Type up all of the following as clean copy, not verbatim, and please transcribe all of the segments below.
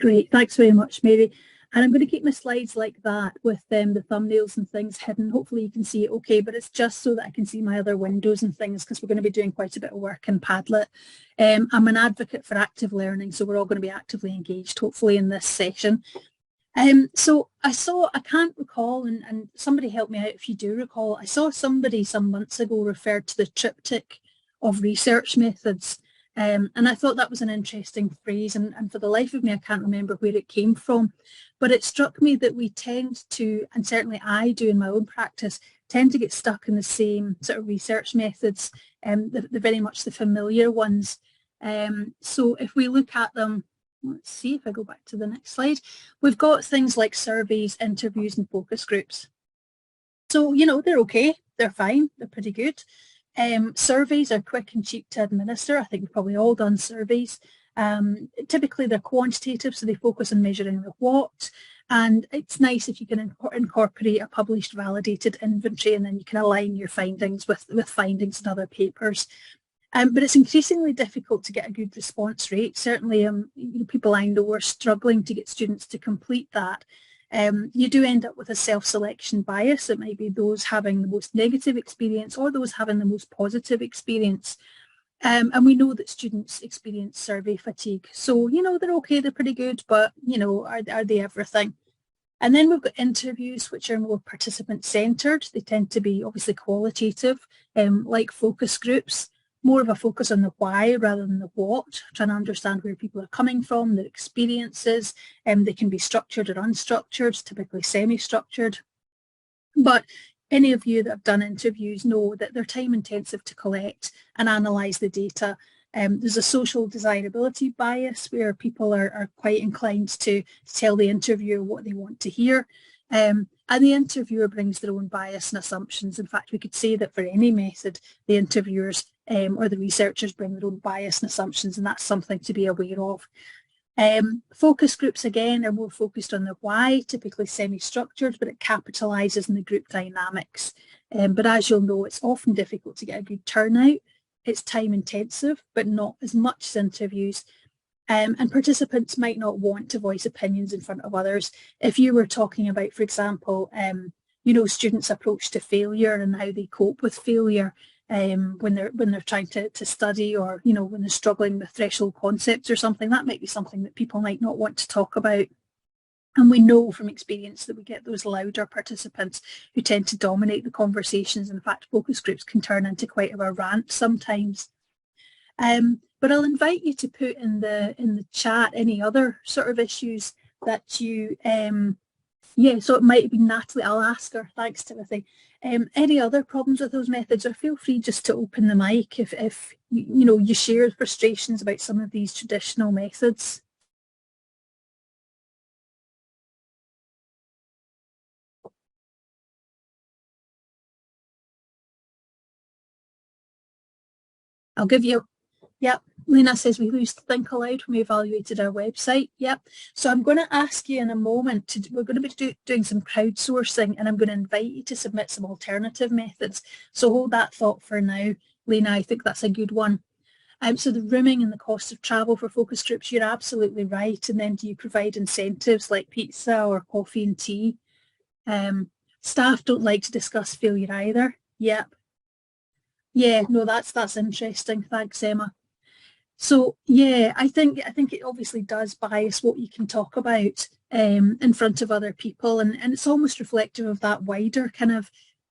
Great, thanks very much, Mary. And I'm going to keep my slides like that with the thumbnails and things hidden. Hopefully you can see it okay, but it's just so that I can see my other windows and things because we're going to be doing quite a bit of work in Padlet. I'm an advocate for active learning, so we're all going to be actively engaged, hopefully, in this session. So I can't recall, and somebody help me out if you do recall, I saw somebody some months ago referred to the triptych of research methods. And I thought that was an interesting phrase, and for the life of me, I can't remember where it came from. But it struck me that we tend to, and certainly I do in my own practice, tend to get stuck in the same sort of research methods, the very much the familiar ones. So if we look at them, let's see if I go back to the next slide, we've got things like surveys, interviews, and focus groups. So, you know, they're okay, they're fine, they're pretty good. Surveys are quick and cheap to administer. I think we've probably all done surveys. Typically they're quantitative, so they focus on measuring the what, and it's nice if you can incorporate a published validated inventory, and then you can align your findings with findings in other papers. But it's increasingly difficult to get a good response rate. Certainly people I know are struggling to get students to complete that. You do end up with a self-selection bias. It might be those having the most negative experience or those having the most positive experience. And we know that students experience survey fatigue. So, you know, they're okay, they're pretty good, but, you know, are they everything? And then we've got interviews, which are more participant-centred. They tend to be obviously qualitative, like focus groups, more of a focus on the why rather than the what, trying to understand where people are coming from, their experiences, and they can be structured or unstructured, typically semi-structured. But any of you that have done interviews know that they're time intensive to collect and analyse the data. There's a social desirability bias where people are quite inclined to tell the interviewer what they want to hear. And the interviewer brings their own bias and assumptions. In fact, we could say that for any method, the interviewers or the researchers bring their own bias and assumptions, and that's something to be aware of. Focus groups, again, are more focused on the why, typically semi-structured, but it capitalises on the group dynamics. But as you'll know, it's often difficult to get a good turnout. It's time intensive, but not as much as interviews. And participants might not want to voice opinions in front of others. If you were talking about, for example, you know, students' approach to failure and how they cope with failure when they're trying to study, or, you know, when they're struggling with threshold concepts or something, that might be something that people might not want to talk about. And we know from experience that we get those louder participants who tend to dominate the conversations. In fact, focus groups can turn into quite a rant sometimes. But I'll invite you to put in the chat any other sort of issues that you, so it might be Natalie, I'll ask her, thanks Timothy. Any other problems with those methods, or feel free just to open the mic if you know, you share frustrations about some of these traditional methods. I'll give you, yep. Lena says we used to think aloud when we evaluated our website. Yep. So I'm going to ask you in a moment, we're going to be doing some crowdsourcing, and I'm going to invite you to submit some alternative methods. So hold that thought for now, Lena. I think that's a good one. So the rooming and the cost of travel for focus groups, you're absolutely right. And then do you provide incentives like pizza or coffee and tea? Staff don't like to discuss failure either. Yep. Yeah, no, that's interesting. Thanks, Emma. So yeah, I think it obviously does bias what you can talk about in front of other people, and it's almost reflective of that wider kind of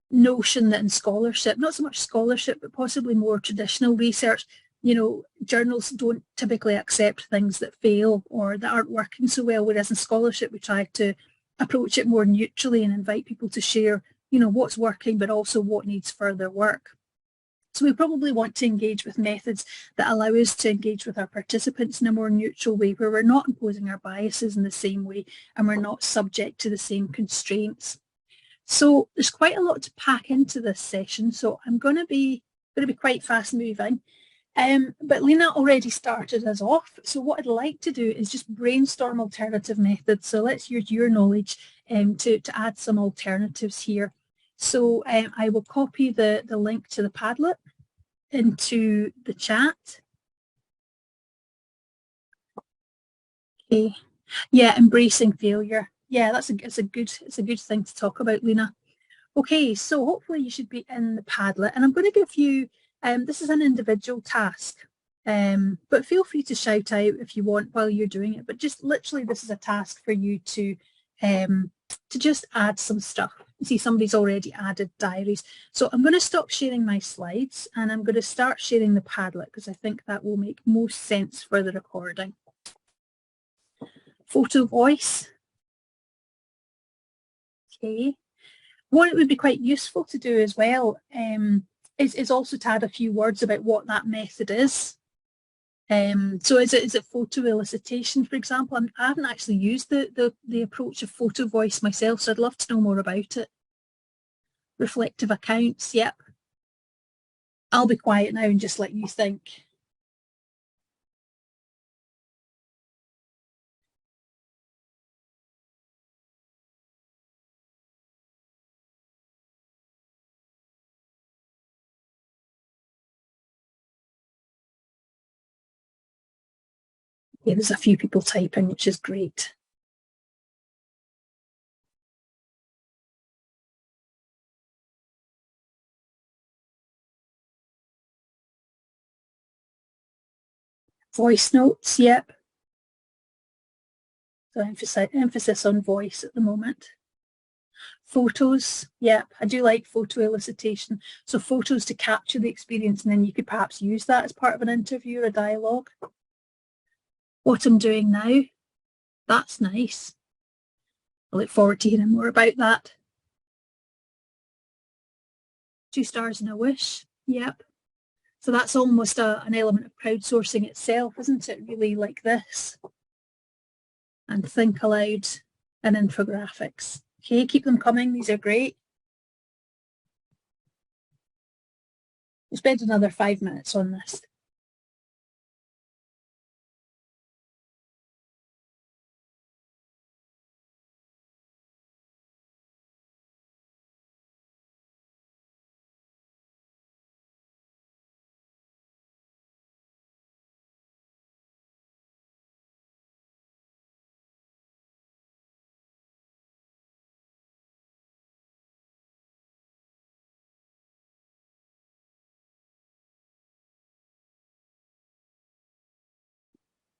notion that in scholarship, not so much scholarship, but possibly more traditional research, you know, journals don't typically accept things that fail or that aren't working so well, whereas in scholarship we try to approach it more neutrally and invite people to share, you know, what's working, but also what needs further work. So we probably want to engage with methods that allow us to engage with our participants in a more neutral way, where we're not imposing our biases in the same way and we're not subject to the same constraints. So there's quite a lot to pack into this session, so I'm going to be quite fast moving. But Lena already started us off, so what I'd like to do is just brainstorm alternative methods. So let's use your knowledge to add some alternatives here. So I will copy the link to the Padlet into the chat. Okay, Yeah, embracing failure. Yeah, it's a good thing to talk about, Lena. Okay, so hopefully you should be in the Padlet, and I'm going to give you, this is an individual task, but feel free to shout out if you want while you're doing it, but just literally this is a task for you to just add some stuff. See, somebody's already added diaries. So I'm going to stop sharing my slides and I'm going to start sharing the Padlet because I think that will make most sense for the recording. Photo voice. Okay. What it would be quite useful to do as well is also to add a few words about what that method is. So is it photo elicitation, for example? I haven't actually used the approach of photo voice myself, so I'd love to know more about it. Reflective accounts, yep. I'll be quiet now and just let you think. Yeah, there's a few people typing, which is great. Voice notes, yep. So emphasis on voice at the moment. Photos, yep, I do like photo elicitation. So photos to capture the experience, and then you could perhaps use that as part of an interview or a dialogue. What I'm doing now, that's nice. I look forward to hearing more about that. 2 stars and a wish, yep. So that's almost an element of crowdsourcing itself, isn't it? Really like this. And think aloud and infographics. Okay, keep them coming. These are great. We'll spend another 5 minutes on this.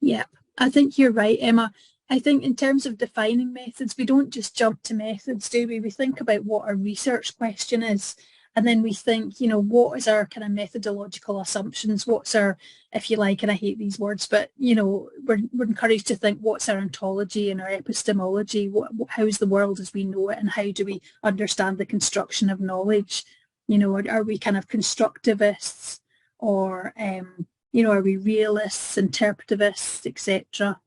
Yeah, I think you're right, Emma. I think in terms of defining methods, we don't just jump to methods, do we? We think about what our research question is, and then we think, you know, what is our kind of methodological assumptions? What's our, if you like, and I hate these words, but, you know, we're encouraged to think what's our ontology and our epistemology? How's the world as we know it, and how do we understand the construction of knowledge? You know, are we kind of constructivists or you know, are we realists, interpretivists, etc.,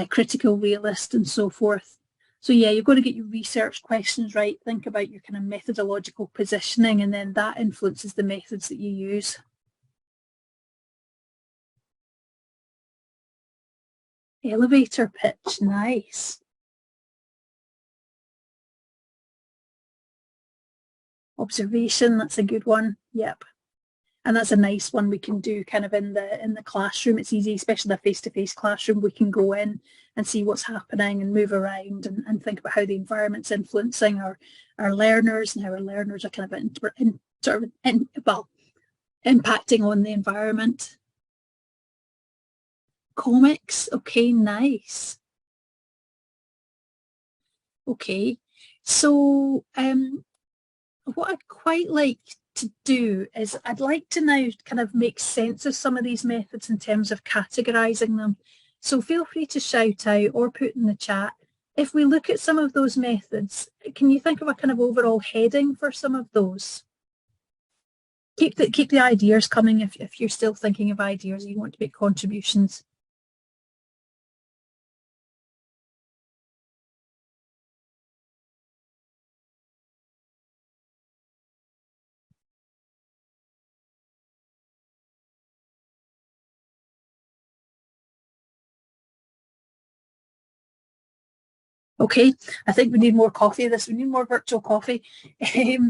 critical realist and so forth? So yeah, you've got to get your research questions right, think about your kind of methodological positioning, and then that influences the methods that you use. Elevator pitch, nice. Observation, that's a good one, yep. And that's a nice one we can do kind of in the classroom. It's easy, especially the face-to-face classroom. We can go in and see what's happening and move around and think about how the environment's influencing our learners and how our learners are kind of impacting on the environment. Comics, okay, nice. Okay, so what I'd quite like to do is I'd like to now kind of make sense of some of these methods in terms of categorizing them. So feel free to shout out or put in the chat. If we look at some of those methods, can you think of a kind of overall heading for some of those? Keep the ideas coming if you're still thinking of ideas and you want to make contributions. Okay, I think we need more coffee. We need more virtual coffee.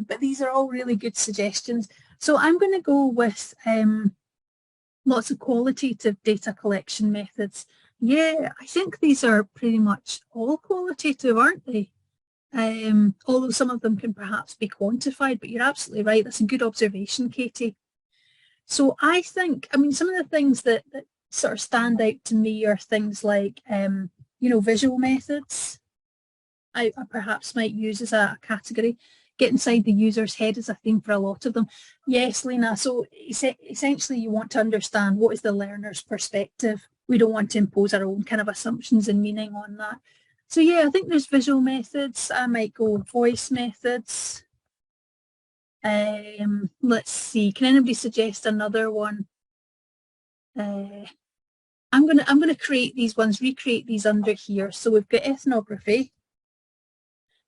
But these are all really good suggestions. So I'm going to go with lots of qualitative data collection methods. Yeah, I think these are pretty much all qualitative, aren't they? Although some of them can perhaps be quantified, but you're absolutely right. That's a good observation, Katie. So I think, I mean, some of the things that sort of stand out to me are things like, visual methods. I perhaps might use as a category. Get inside the user's head is a theme for a lot of them. Yes, Lena. So essentially you want to understand what is the learner's perspective. We don't want to impose our own kind of assumptions and meaning on that. So yeah, I think there's visual methods. I might go voice methods. Let's see. Can anybody suggest another one? I'm gonna create these ones, recreate these under here. So we've got ethnography,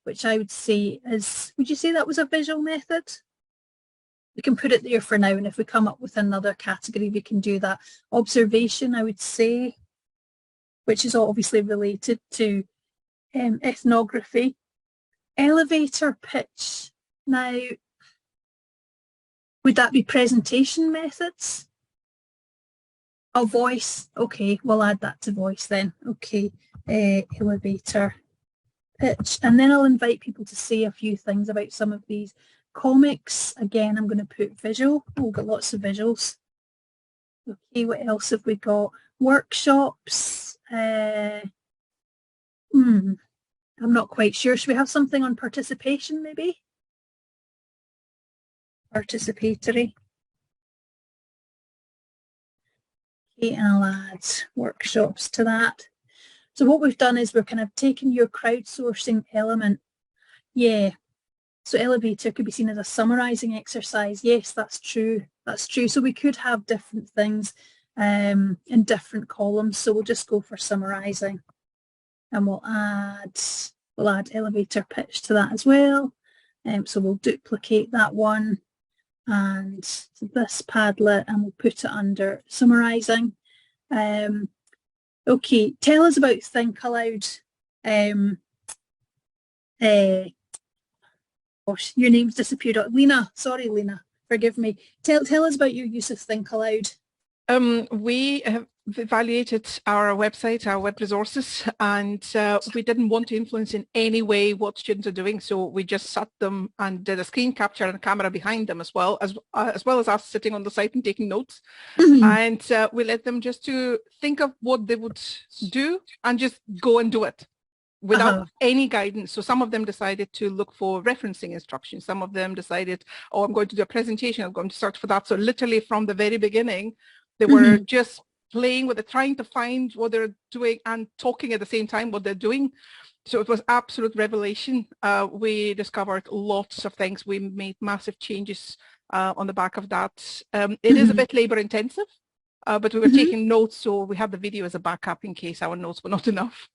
which I would say is, would you say that was a visual method? We can put it there for now, and if we come up with another category, we can do that. Observation, I would say, which is obviously related to ethnography. Elevator pitch. Now, would that be presentation methods? Oh, voice. Okay, we'll add that to voice then. Okay, elevator pitch. And then I'll invite people to say a few things about some of these. Comics, again, I'm going to put visual. Oh, we've got lots of visuals. Okay, what else have we got? Workshops. I'm not quite sure. Should we have something on participation maybe? Participatory. Okay, and I'll add workshops to that. So what we've done is we're kind of taking your crowdsourcing element. Yeah. So elevator could be seen as a summarising exercise. Yes, that's true. That's true. So we could have different things in different columns. So we'll just go for summarising, and we'll add elevator pitch to that as well. So we'll duplicate that one and this Padlet, and we'll put it under summarising. Okay, tell us about Think Aloud. Gosh, your name's disappeared. Lena, sorry, Lena, forgive me. Tell us about your use of Think Aloud. We have evaluated our website, our web resources, and we didn't want to influence in any way what students are doing. So we just sat them and did a screen capture and a camera behind them as well as us sitting on the site and taking notes. And we let them just to think of what they would do and just go and do it without any guidance. So some of them decided to look for referencing instructions. Some of them decided, oh, I'm going to do a presentation. I'm going to search for that. So literally from the very beginning, they were just playing with it, trying to find what they're doing and talking at the same time what they're doing. So it was absolute revelation. We discovered lots of things. We made massive changes on the back of that. It is a bit labor intensive, but we were taking notes, so we had the video as a backup in case our notes were not enough.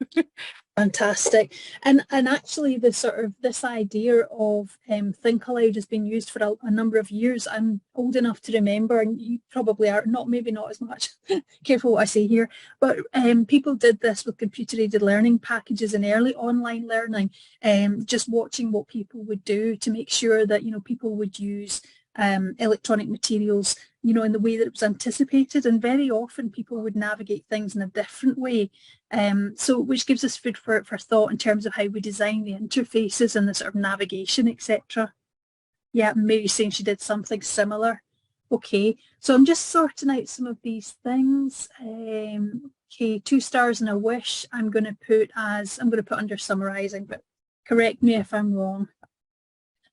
Fantastic. And actually the sort of this idea of Think Aloud has been used for a number of years. I'm old enough to remember, and you probably are, maybe not as much, careful what I say here, but people did this with computer-aided learning packages in early online learning, just watching what people would do to make sure that, people would use electronic materials, in the way that it was anticipated, and very often people would navigate things in a different way. So which gives us food for thought in terms of how we design the interfaces and the sort of navigation, etc. Yeah, Mary's saying she did something similar. Okay, so I'm just sorting out some of these things. Okay, 2 stars and a wish. I'm going to put under summarising, but correct me if I'm wrong.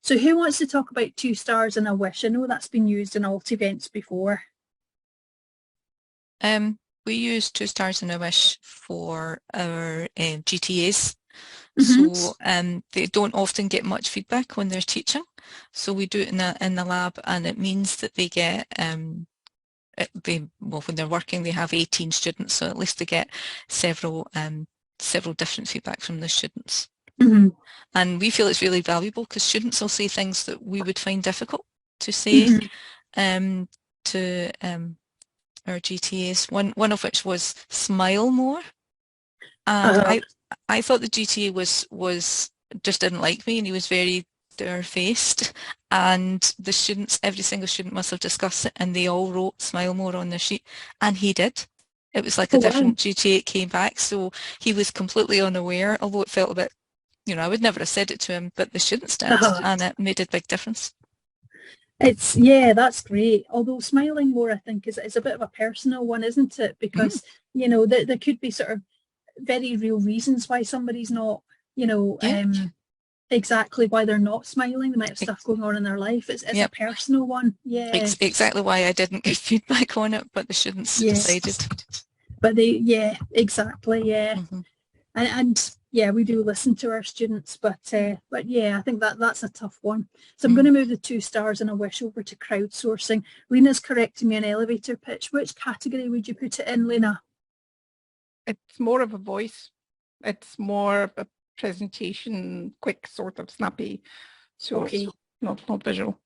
So who wants to talk about 2 stars and a wish? I know that's been used in ALT events before. We use 2 stars and a wish for our GTAs. So they don't often get much feedback when they're teaching. So we do it in the lab, and it means that they get when they're working, they have 18 students, so at least they get several different feedback from the students. And we feel it's really valuable because students will say things that we would find difficult to say to our GTAs. One of which was smile more. And I thought the GTA was just didn't like me, and he was very dour-faced. And the students, every single student must have discussed it, and they all wrote smile more on their sheet, and he did. It was like a Oh, wow. different GTA came back, so he was completely unaware, although it felt a bit, you know, I would never have said it to him, but the students did, and it made a big difference. It's, yeah, that's great. Although smiling more, I think, is a bit of a personal one, isn't it? Because, you know, there could be sort of very real reasons why somebody's not, you know, exactly why they're not smiling. They might have stuff going on in their life. It's a personal one. Yeah. Exactly why I didn't give feedback on it, but the students decided. But they, exactly, and yeah, we do listen to our students, but yeah, I think that's a tough one. So I'm going to move the 2 stars and a wish over to crowdsourcing. Lena's correcting me on elevator pitch. Which category would you put it in, Lena? It's more of a voice. It's more of a presentation, quick, sort of snappy. So it's not visual.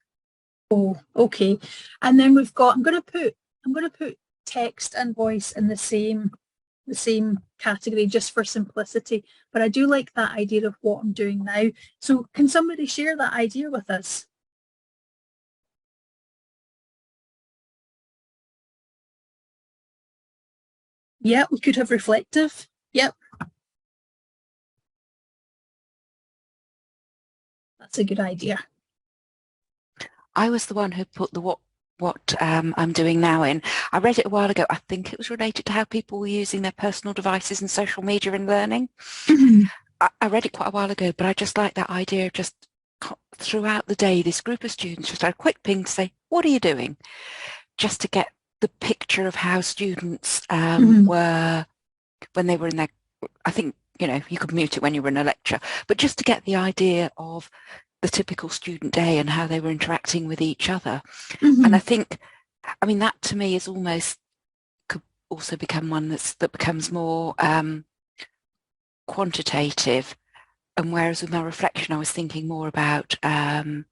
Oh, okay. And then we've got, I'm going to put text and voice in the same category just for simplicity, but I do like that idea of what I'm doing now. So can somebody share that idea with us? Yeah, we could have reflective. Yep. That's a good idea. I was the one who put the what I'm doing now in. I read it a while ago. I think it was related to how people were using their personal devices and social media in learning. I read it quite a while ago, but I just like that idea of just throughout the day, this group of students just had a quick ping to say, what are you doing? Just to get the picture of how students were when they were in their, I think, you know, you could mute it when you were in a lecture, but just to get the idea of the typical student day and how they were interacting with each other. And I think, I mean, that to me is almost, could also become one that becomes more quantitative. And whereas with my reflection, I was thinking more about, you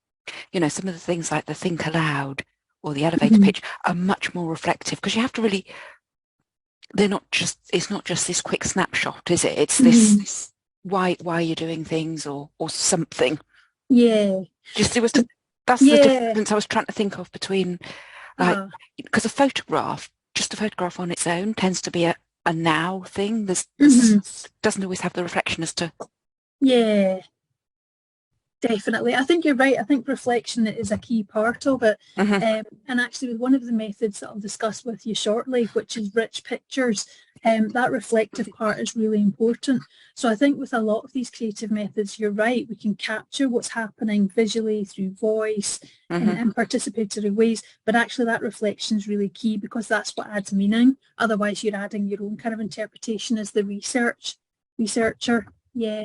know, some of the things like the think aloud or the elevator pitch are much more reflective, because you have to really, they're not just, it's not just this quick snapshot, is it? It's this, why are you doing things or something. Yeah. Just it was that's the difference I was trying to think of between, like, because a photograph, just a photograph on its own tends to be a now thing. There's doesn't always have the reflection as to. Yeah, definitely. I think you're right. I think reflection is a key part of it. And actually with one of the methods that I'll discuss with you shortly, which is rich pictures, that reflective part is really important. So I think with a lot of these creative methods, you're right, we can capture what's happening visually through voice and participatory ways, but actually that reflection is really key, because that's what adds meaning. Otherwise you're adding your own kind of interpretation as the researcher. Yeah.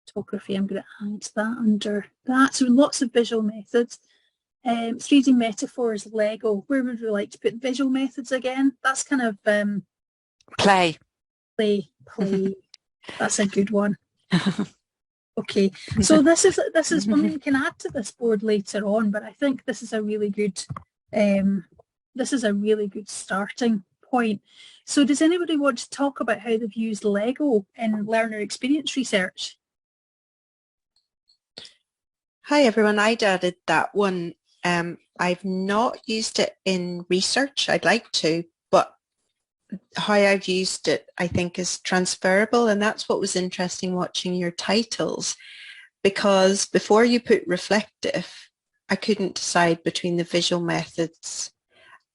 Photography, I'm going to add that under that. So lots of visual methods. 3D metaphors, Lego. Where would we like to put visual methods again? That's kind of play. That's a good one. Okay, so this is I mean, we can add to this board later on, but I think this is a really good starting point. So does anybody want to talk about how they've used Lego in learner experience research? Hi everyone, I'd added that one. I've not used it in research. I'd like to, but how I've used it I think is transferable, and that's what was interesting watching your titles, because before you put reflective, I couldn't decide between the visual methods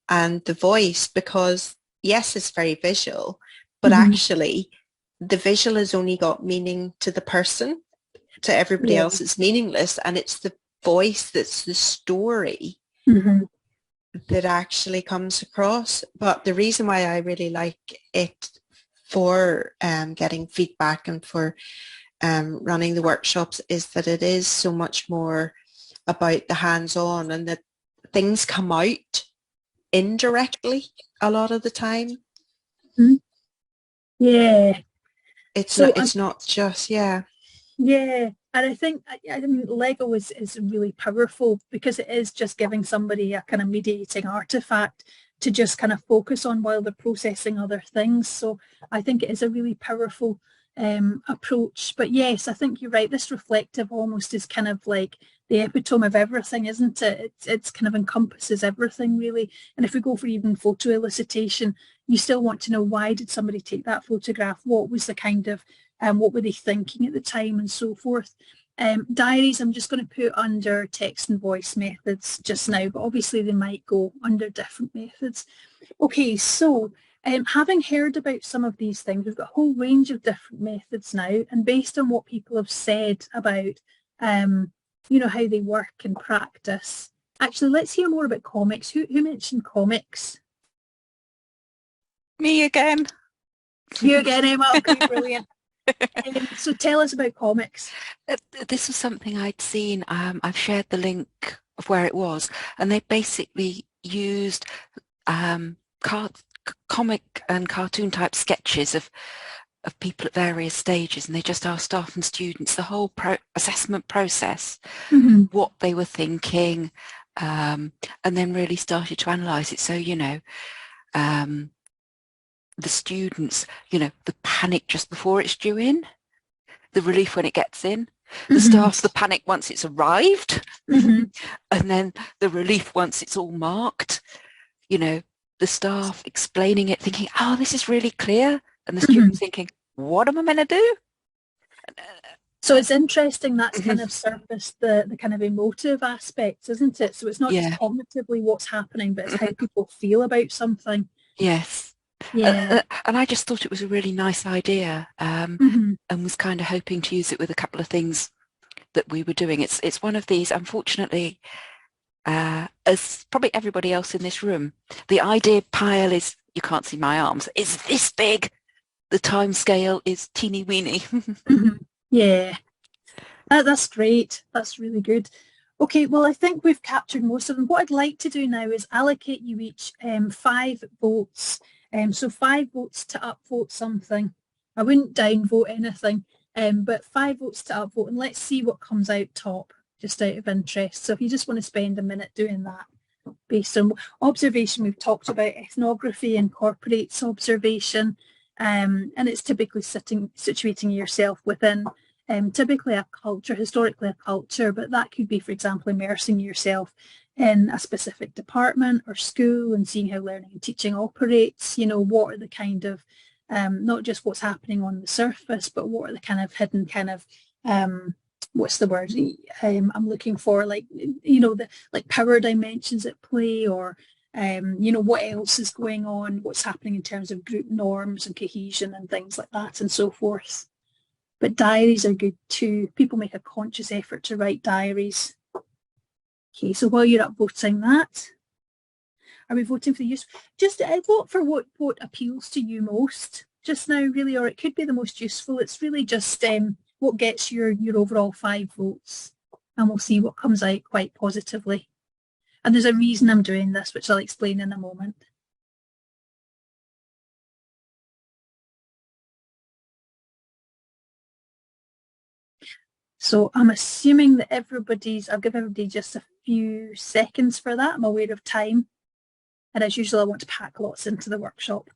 and the voice, because yes, it's very visual, but actually the visual has only got meaning to the person. To everybody else it's meaningless, and it's the voice that's the story that actually comes across. But the reason why I really like it for getting feedback and for running the workshops is that it is so much more about the hands-on, and that things come out indirectly a lot of the time. It's not just Yeah, and I think, I mean, Lego is really powerful, because it is just giving somebody a kind of mediating artifact to just kind of focus on while they're processing other things. So I think it is a really powerful approach. But yes, I think you're right. This reflective almost is kind of like the epitome of everything, isn't it? It's kind of encompasses everything really. And if we go for even photo elicitation, you still want to know, why did somebody take that photograph? What was the kind of, what were they thinking at the time, and so forth. Diaries, I'm just going to put under text and voice methods just now, but obviously they might go under different methods. Okay, so having heard about some of these things, we've got a whole range of different methods now, and based on what people have said about you know, how they work and practice. Actually, let's hear more about comics. Who mentioned comics? Me again. You again, Emma. Okay, brilliant. So tell us about comics. This was something I'd seen. I've shared the link of where it was, and they basically used comic and cartoon type sketches of people at various stages, and they just asked staff and students the whole assessment process, what they were thinking, and then really started to analyse it. So, you know, the students, you know, the panic just before it's due in, the relief when it gets in, the staff, the panic once it's arrived, and then the relief once it's all marked, you know, the staff explaining it, thinking, oh, this is really clear, and the students thinking, what am I meant to do? So it's interesting that's kind of surfaced the kind of emotive aspects, isn't it? So it's not just cognitively what's happening, but it's how people feel about something. Yes. Yeah. And I just thought it was a really nice idea, and was kind of hoping to use it with a couple of things that we were doing. It's one of these, unfortunately, as probably everybody else in this room, the idea pile is, you can't see my arms, is this big. The time scale is teeny weeny. Yeah, that's great. That's really good. Okay, well, I think we've captured most of them. What I'd like to do now is allocate you each 5 votes. So 5 votes to upvote something. I wouldn't downvote anything, but 5 votes to upvote, and let's see what comes out top, just out of interest. So if you just want to spend a minute doing that, based on observation, we've talked about ethnography incorporates observation, and it's typically situating yourself within typically a culture, historically a culture, but that could be, for example, immersing yourself in a specific department or school and seeing how learning and teaching operates. You know, what are the kind of, not just what's happening on the surface, but what are the kind of hidden kind of, what's the word I'm looking for, like, you know, the like power dimensions at play, or you know, what else is going on, what's happening in terms of group norms and cohesion and things like that and so forth. But diaries are good too. People make a conscious effort to write diaries. Okay, so while you're upvoting that, are we voting for the use? Just vote for what appeals to you most just now, really, or it could be the most useful. It's really just what gets your overall 5 votes, and we'll see what comes out quite positively. And there's a reason I'm doing this, which I'll explain in a moment. So I'm assuming that I'll give everybody just a few seconds for that. I'm aware of time. And as usual, I want to pack lots into the workshop.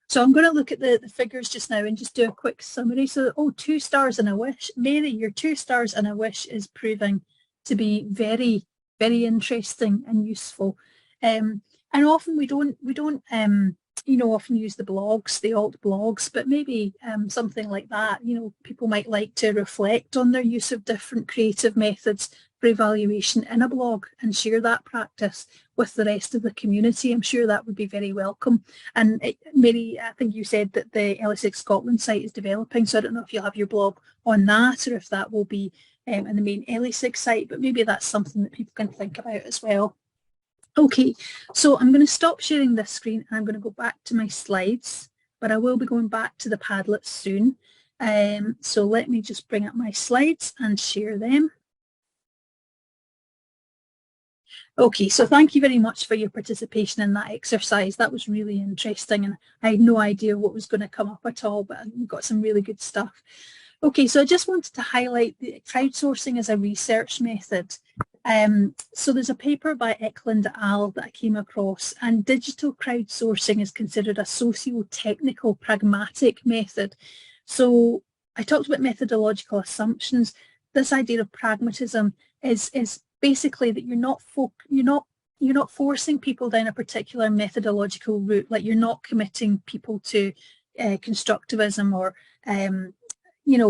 So I'm going to look at the figures just now and just do a quick summary. So, 2 stars and a wish. Mary, your 2 stars and a wish is proving to be very, very interesting and useful. And often we don't you know, often use the blogs, the alt blogs, but maybe something like that. You know, people might like to reflect on their use of different creative methods for evaluation in a blog and share that practice with the rest of the community. I'm sure that would be very welcome. And Mary, I think you said that the ALT-ELESIG Scotland site is developing, so I don't know if you'll have your blog on that or if that will be in the main ALT-ELESIG site, but maybe that's something that people can think about as well. Okay, so I'm going to stop sharing this screen and I'm going to go back to my slides, but I will be going back to the Padlet soon. So let me just bring up my slides and share them. Okay, so thank you very much for your participation in that exercise. That was really interesting, and I had no idea what was going to come up at all, but we got some really good stuff. Okay, so I just wanted to highlight the crowdsourcing as a research method. So there's a paper by Eklund et al. That I came across, and digital crowdsourcing is considered a socio-technical pragmatic method. So I talked about methodological assumptions. this idea of pragmatism is basically that you're not forcing people down a particular methodological route. Like, you're not committing people to constructivism or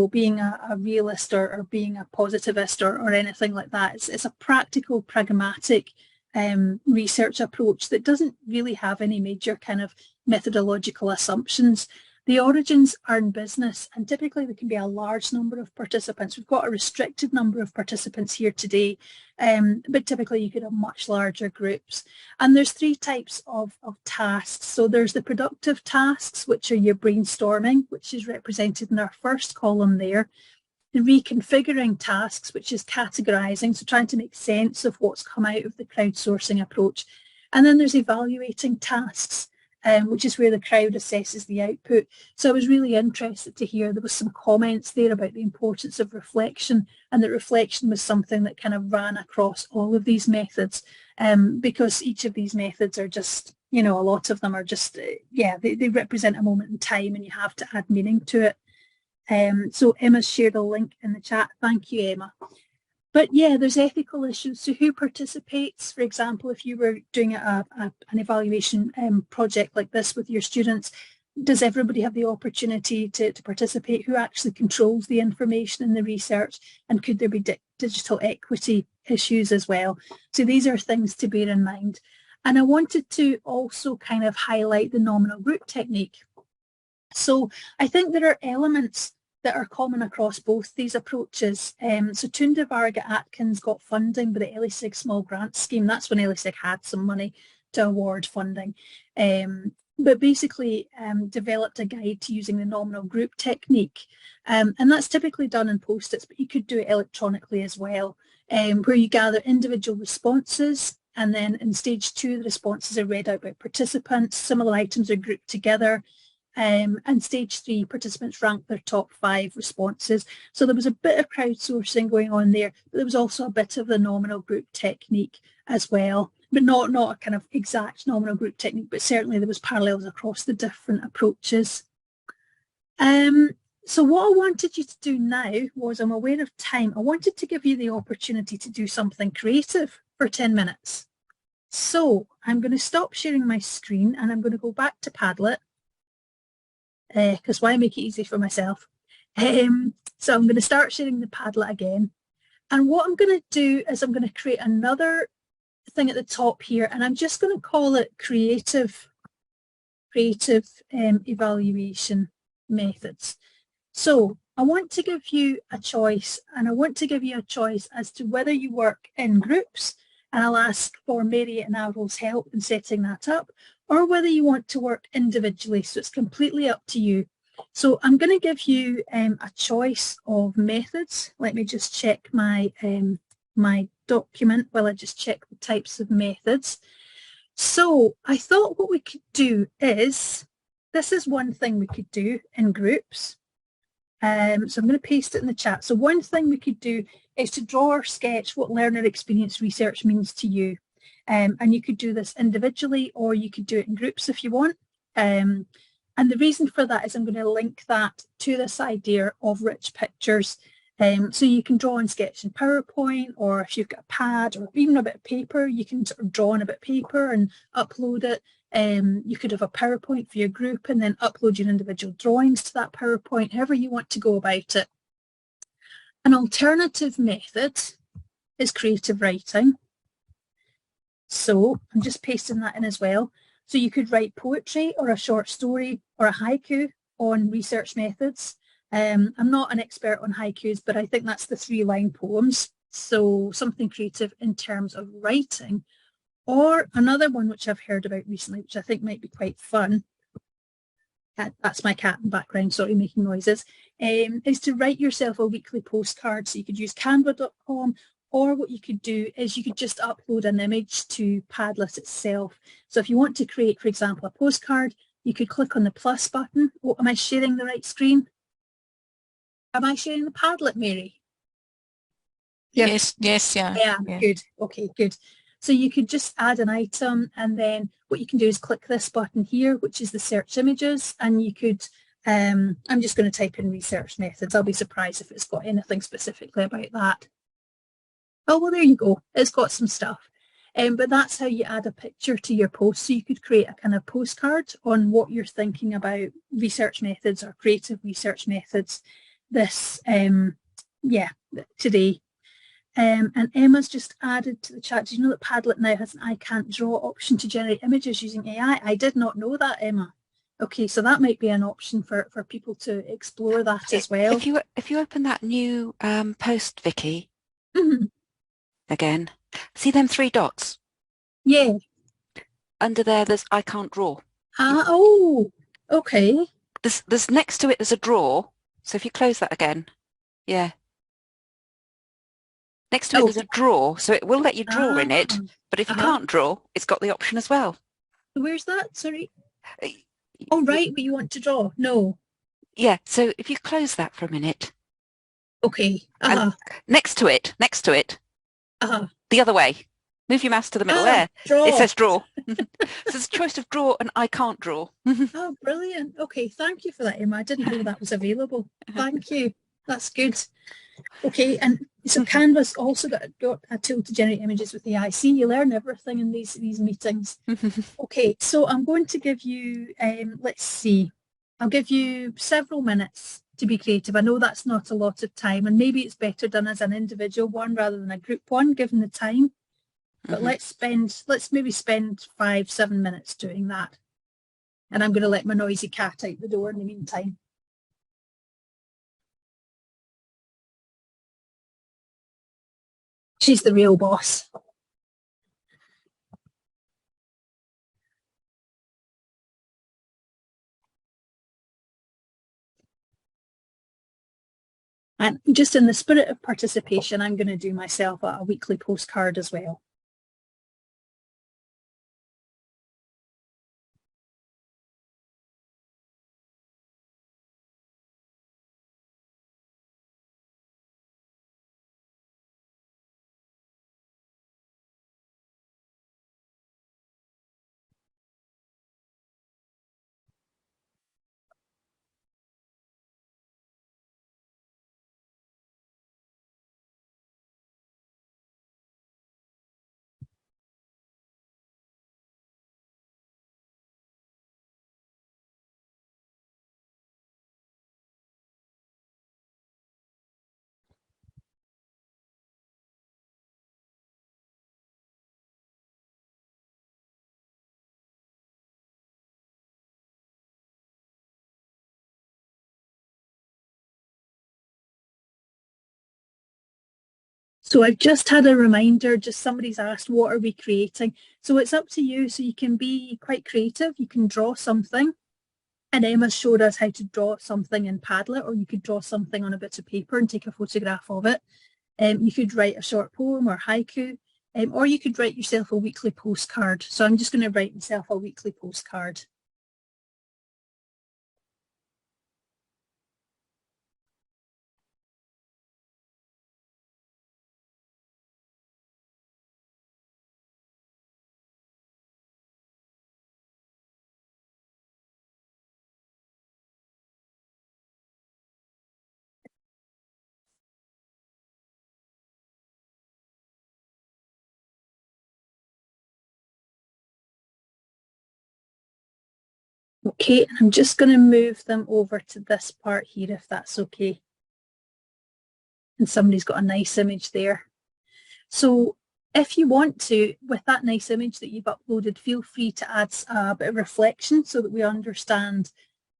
being a realist or being a positivist or anything like that. It's a practical, pragmatic research approach that doesn't really have any major kind of methodological assumptions. The origins are in business, and typically there can be a large number of participants. We've got a restricted number of participants here today, but typically you could have much larger groups. And there's 3 types of tasks. So there's the productive tasks, which are your brainstorming, which is represented in our first column there. The reconfiguring tasks, which is categorizing, so trying to make sense of what's come out of the crowdsourcing approach. And then there's evaluating tasks, which is where the crowd assesses the output. So I was really interested to hear there was some comments there about the importance of reflection, and that reflection was something that kind of ran across all of these methods, because each of these methods are just, a lot of them are just, they represent a moment in time, and you have to add meaning to it. So Emma's shared a link in the chat. Thank you, Emma. But yeah, there's ethical issues. So who participates? For example, if you were doing an evaluation project like this with your students, does everybody have the opportunity to participate? Who actually controls the information in the research? And could there be digital equity issues as well? So these are things to bear in mind. And I wanted to also kind of highlight the nominal group technique. So I think there are elements that are common across both these approaches. So Tunda Varga Atkins got funding by the ELESIG Small Grants Scheme. That's when ELESIG had some money to award funding. But basically developed a guide to using the nominal group technique. And that's typically done in post-its, but you could do it electronically as well, where you gather individual responses, and then in stage 2, the responses are read out by participants, similar items are grouped together. And stage 3, participants ranked their top 5 responses. So there was a bit of crowdsourcing going on there, but there was also a bit of the nominal group technique as well, but not a kind of exact nominal group technique, but certainly there was parallels across the different approaches. So what I wanted you to do now was, I'm aware of time, I wanted to give you the opportunity to do something creative for 10 minutes. So I'm going to stop sharing my screen, and I'm going to go back to Padlet. Because why make it easy for myself? So I'm going to start sharing the Padlet again. And what I'm going to do is I'm going to create another thing at the top here, and I'm just going to call it creative evaluation methods. So I want to give you a choice, and I want to give you a choice as to whether you work in groups, and I'll ask for Mary and Avril's help in setting that up, or whether you want to work individually. So it's completely up to you. So I'm going to give you a choice of methods. Let me just check my my document while I just check the types of methods. So I thought what we could do is, this is one thing we could do in groups. So I'm going to paste it in the chat. So one thing we could do is to draw or sketch what learner experience research means to you. And you could do this individually, or you could do it in groups if you want. And the reason for that is I'm going to link that to this idea of rich pictures. So you can draw and sketch in PowerPoint, or if you've got a pad or even a bit of paper, you can sort of draw on a bit of paper and upload it. You could have a PowerPoint for your group and then upload your individual drawings to that PowerPoint, however you want to go about it. An alternative method is creative writing. So I'm just pasting that in as well. So you could write poetry or a short story or a haiku on research methods. I'm not an expert on haikus, but I think that's the 3-line poems. So something creative in terms of writing. Or another one which I've heard about recently, which I think might be quite fun. That's my cat in the background, sorry, making noises. Is to write yourself a weekly postcard. So you could use canva.com, or what you could do is you could just upload an image to Padlet itself. So if you want to create, for example, a postcard, you could click on the plus button. Oh, am I sharing the right screen? Am I sharing the Padlet, Mary? Yes, yeah. Yeah, good. Okay, good. So you could just add an item, and then what you can do is click this button here, which is the search images, and you could I'm just going to type in research methods. I'll be surprised if it's got anything specifically about that. Oh, well, there you go. It's got some stuff. But that's how you add a picture to your post. So you could create a kind of postcard on what you're thinking about research methods or creative research methods today. And Emma's just added to the chat, do you know that Padlet now has an I can't draw option to generate images using AI? I did not know that, Emma. Okay, so that might be an option for people to explore that as well. If you open that new post, Vicky, Mm-hmm. again, see them 3 dots? Yeah. Under there, there's I can't draw. Oh, okay. There's next to it, there's a draw. So if you close that again, yeah. Next to it, there's a draw, so it will let you draw in it. But if you can't draw, it's got the option as well. Where's that? Sorry. Oh, right, but you want to draw? No. Yeah, so if you close that for a minute. Okay. And next to it, the other way. Move your mouse to the middle there. Draw. It says draw. So it's a choice of draw and I can't draw. Oh, brilliant. Okay, thank you for that, Emma. I didn't know that was available. Thank you. That's good. Okay, and so Canva's also got a tool to generate images with AI. See, you learn everything in these meetings. Okay, so I'm going to give you, let's see, I'll give you several minutes to be creative. I know that's not a lot of time, and maybe it's better done as an individual one rather than a group one, given the time. But let's maybe spend 5-7 minutes doing that. And I'm going to let my noisy cat out the door in the meantime. She's the real boss. And just in the spirit of participation, I'm going to do myself a weekly postcard as well. So I've just had a reminder, just somebody's asked, what are we creating? So it's up to you. So you can be quite creative. You can draw something. And Emma showed us how to draw something in Padlet, or you could draw something on a bit of paper and take a photograph of it. You could write a short poem or haiku, or you could write yourself a weekly postcard. So I'm just going to write myself a weekly postcard. Okay, and I'm just going to move them over to this part here, if that's okay. And somebody's got a nice image there. So if you want to, with that nice image that you've uploaded, feel free to add a bit of reflection so that we understand,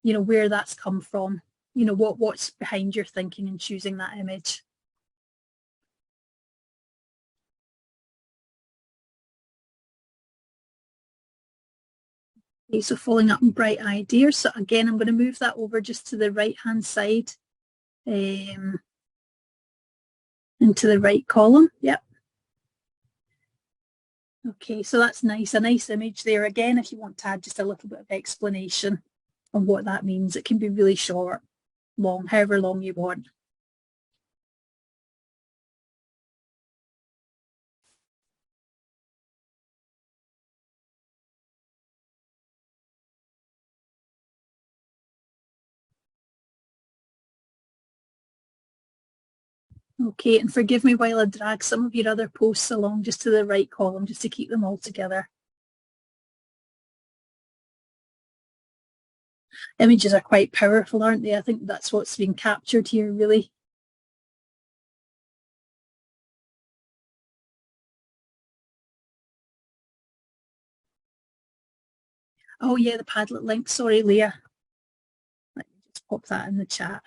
you know, where that's come from, you know, what's behind your thinking in choosing that image. Okay, so following up on bright ideas. So again, I'm going to move that over just to the right-hand side, into the right column. Yep. Okay, so that's nice. A nice image there. Again, if you want to add just a little bit of explanation on what that means, it can be really short, long, however long you want. Okay, and forgive me while I drag some of your other posts along just to the right column, just to keep them all together. Images are quite powerful, aren't they? I think that's what's being captured here, really. Oh yeah, the Padlet link. Sorry, Leah. Let me just pop that in the chat.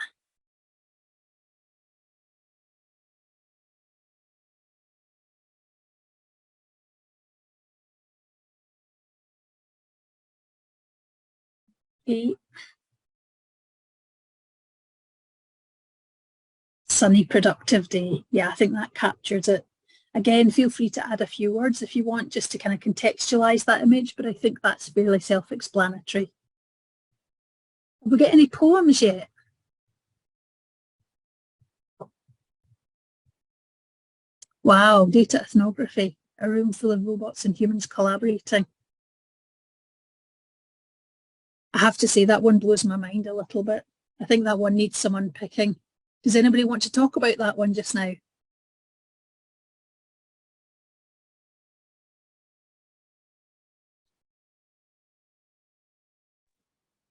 Okay. Sunny, productive day. Yeah, I think that captures it. Again, feel free to add a few words if you want, just to kind of contextualize that image, but I think that's fairly self-explanatory. Have we got any poems yet? Wow, data ethnography, a room full of robots and humans collaborating. I have to say that one blows my mind a little bit. I think that one needs some unpicking. Does anybody want to talk about that one just now?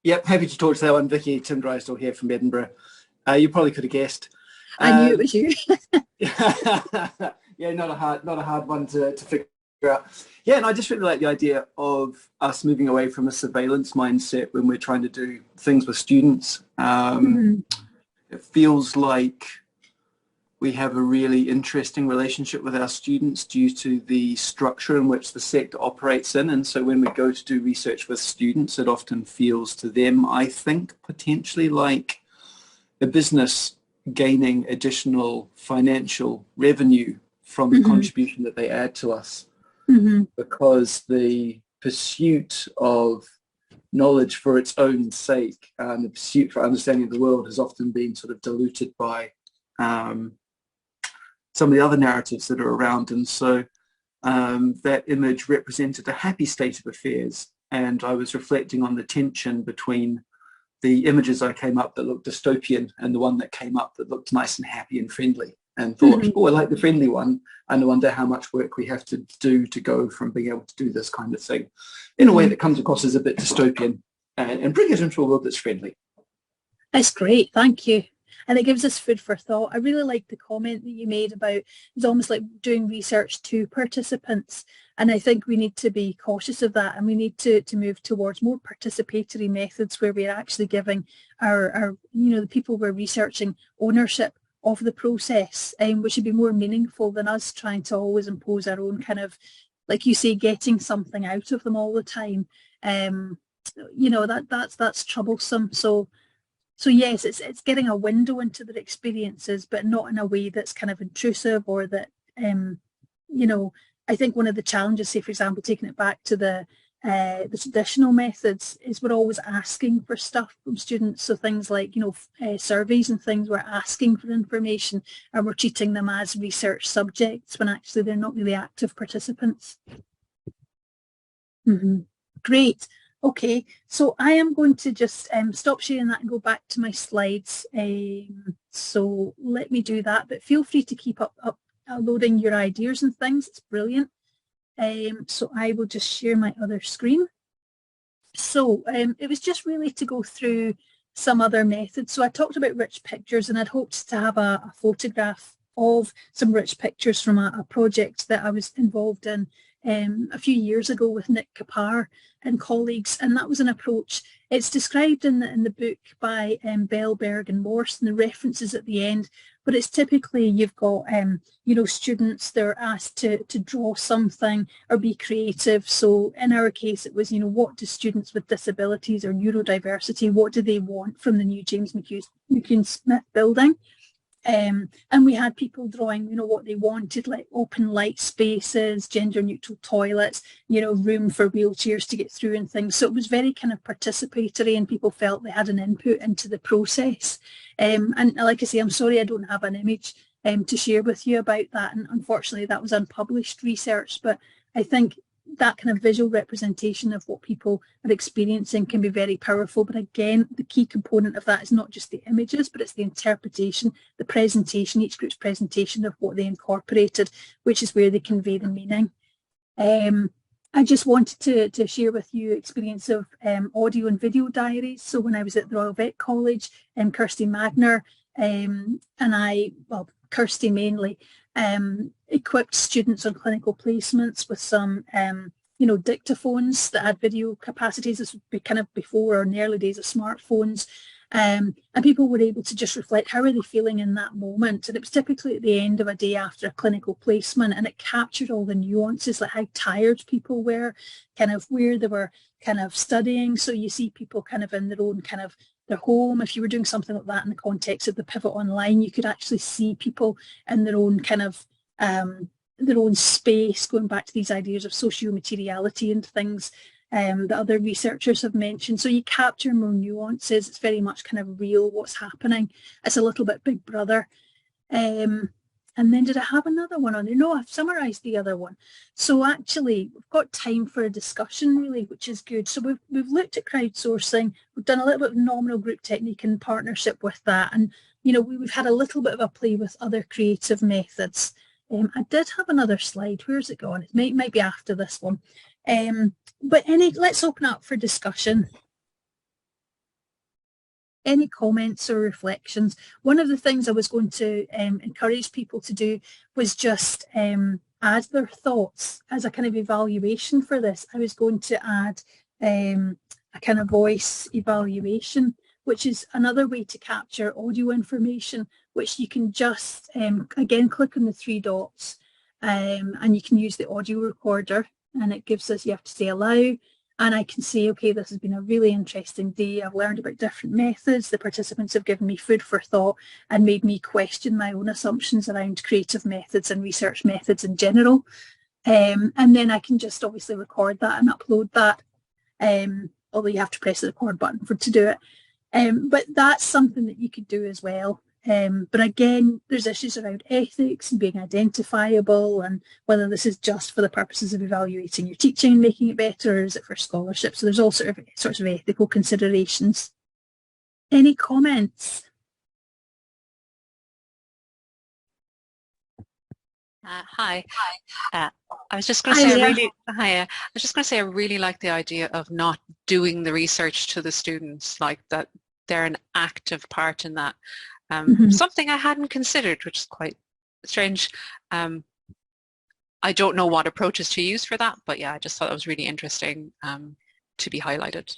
Yep, happy to talk to that one. Vicki, Tim Drysdale here from Edinburgh. You probably could have guessed. I knew it was you. Yeah, not a hard one to figure out. Yeah, and I just really like the idea of us moving away from a surveillance mindset when we're trying to do things with students. It feels like we have a really interesting relationship with our students due to the structure in which the sector operates in. And so when we go to do research with students, it often feels to them, I think, potentially like a business gaining additional financial revenue from the contribution that they add to us. Because the pursuit of knowledge for its own sake and the pursuit for understanding the world has often been sort of diluted by some of the other narratives that are around. And so that image represented a happy state of affairs. And I was reflecting on the tension between the images I came up that looked dystopian and the one that came up that looked nice and happy and friendly, and thought, oh, I like the friendly one. And I wonder how much work we have to do to go from being able to do this kind of thing in a way that comes across as a bit dystopian and bring it into a world that's friendly. That's great, thank you. And it gives us food for thought. I really like the comment that you made about it's almost like doing research to participants. And I think we need to be cautious of that, and we need to move towards more participatory methods where we're actually giving our the people we're researching ownership of the process, which should be more meaningful than us trying to always impose our own kind of, like you say, getting something out of them all the time. That's troublesome. So yes, it's getting a window into their experiences, but not in a way that's kind of intrusive or that, I think one of the challenges, say, for example, taking it back to the traditional methods, is we're always asking for stuff from students. So things like, surveys and things, we're asking for information and we're treating them as research subjects when actually they're not really active participants. Great. Okay, so I am going to just stop sharing that and go back to my slides. So let me do that, but feel free to keep uploading your ideas and things. It's brilliant. So I will just share my other screen. So it was just really to go through some other methods. So I talked about rich pictures, and I'd hoped to have a photograph of some rich pictures from a project that I was involved in a few years ago with Nick Kapar and colleagues, and that was an approach. It's described in the book by Bell, Berg and Morse, and the references at the end, but it's typically you've got students, they're asked to draw something or be creative. So in our case it was, what do students with disabilities or neurodiversity, what do they want from the new James McCune Smith building? And we had people drawing, what they wanted, like open light spaces, gender neutral toilets, room for wheelchairs to get through and things. So it was very kind of participatory, and people felt they had an input into the process. And like I say, I'm sorry I don't have an image to share with you about that. And unfortunately that was unpublished research, but I think that kind of visual representation of what people are experiencing can be very powerful. But again, the key component of that is not just the images, but it's the interpretation, the presentation, each group's presentation of what they incorporated, which is where they convey the meaning. I just wanted to share with you experience of audio and video diaries. So when I was at the Royal Vet College, Kirsty Magner and I, well, Kirsty mainly, equipped students on clinical placements with some, you know, dictaphones that had video capacities. This would be kind of before or in the early days of smartphones. And people were able to just reflect how are they feeling in that moment. And it was typically at the end of a day after a clinical placement, and it captured all the nuances, like how tired people were, kind of where they were kind of studying. So you see people kind of in their own kind of their home. If you were doing something like that in the context of the pivot online, you could actually see people in their own kind of their own space, going back to these ideas of socio-materiality and things that other researchers have mentioned. So you capture more nuances. It's very much kind of real what's happening. It's a little bit Big Brother. And then did I have another one on there? No, I've summarised the other one. So actually, we've got time for a discussion really, which is good. So we've looked at crowdsourcing. We've done a little bit of nominal group technique in partnership with that. And, you know, we've had a little bit of a play with other creative methods. I did have another slide. Where's it gone? It might be after this one. But let's open up for discussion. Any comments or reflections? One of the things I was going to encourage people to do was just add their thoughts as a kind of evaluation for this. I was going to add a kind of voice evaluation, which is another way to capture audio information, which you can just, again, click on the three dots and you can use the audio recorder, and it gives us, you have to say allow, and I can say, okay, this has been a really interesting day. I've learned about different methods. The participants have given me food for thought and made me question my own assumptions around creative methods and research methods in general. And then I can just obviously record that and upload that, although you have to press the record button to do it. But that's something that you could do as well. But again, there's issues around ethics and being identifiable, and whether this is just for the purposes of evaluating your teaching and making it better, or is it for scholarship? So there's all sorts of ethical considerations. Any comments? Hi. I was just going to say I really like the idea of not doing the research to the students, like that they're an active part in that. Something I hadn't considered, which is quite strange. I don't know what approaches to use for that, but yeah, I just thought it was really interesting to be highlighted.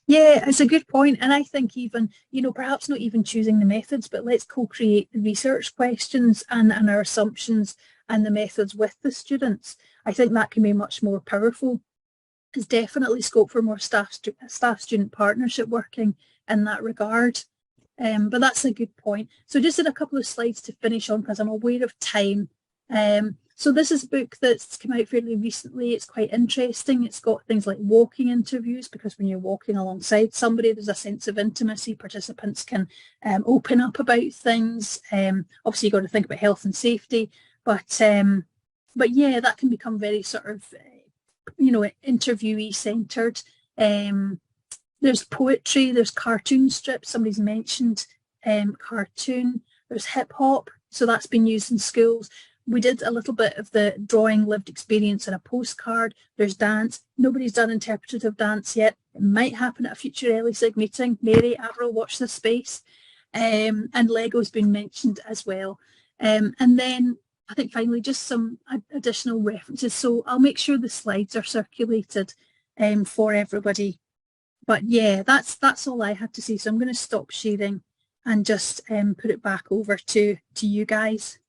Yeah, it's a good point. And I think even, you know, perhaps not even choosing the methods, but let's co-create the research questions and our assumptions and the methods with the students. I think that can be much more powerful. There's definitely scope for more staff-student partnership working in that regard. But that's a good point. So just did a couple of slides to finish on because I'm aware of time. So this is a book that's come out fairly recently. It's quite interesting. It's got things like walking interviews, because when you're walking alongside somebody, there's a sense of intimacy. Participants can open up about things. Obviously, you've got to think about health and safety. But yeah, that can become very sort of, you know, interviewee centred. There's poetry, there's cartoon strips, somebody's mentioned cartoon, there's hip hop, so that's been used in schools. We did a little bit of the drawing lived experience in a postcard. There's dance. Nobody's done interpretative dance yet. It might happen at a future ALT-ELESIG meeting. Mary, Avril, watch this space. And Lego's been mentioned as well. And then I think finally just some additional references. So I'll make sure the slides are circulated for everybody. But yeah, that's all I had to say. So I'm going to stop sharing and just put it back over to you guys.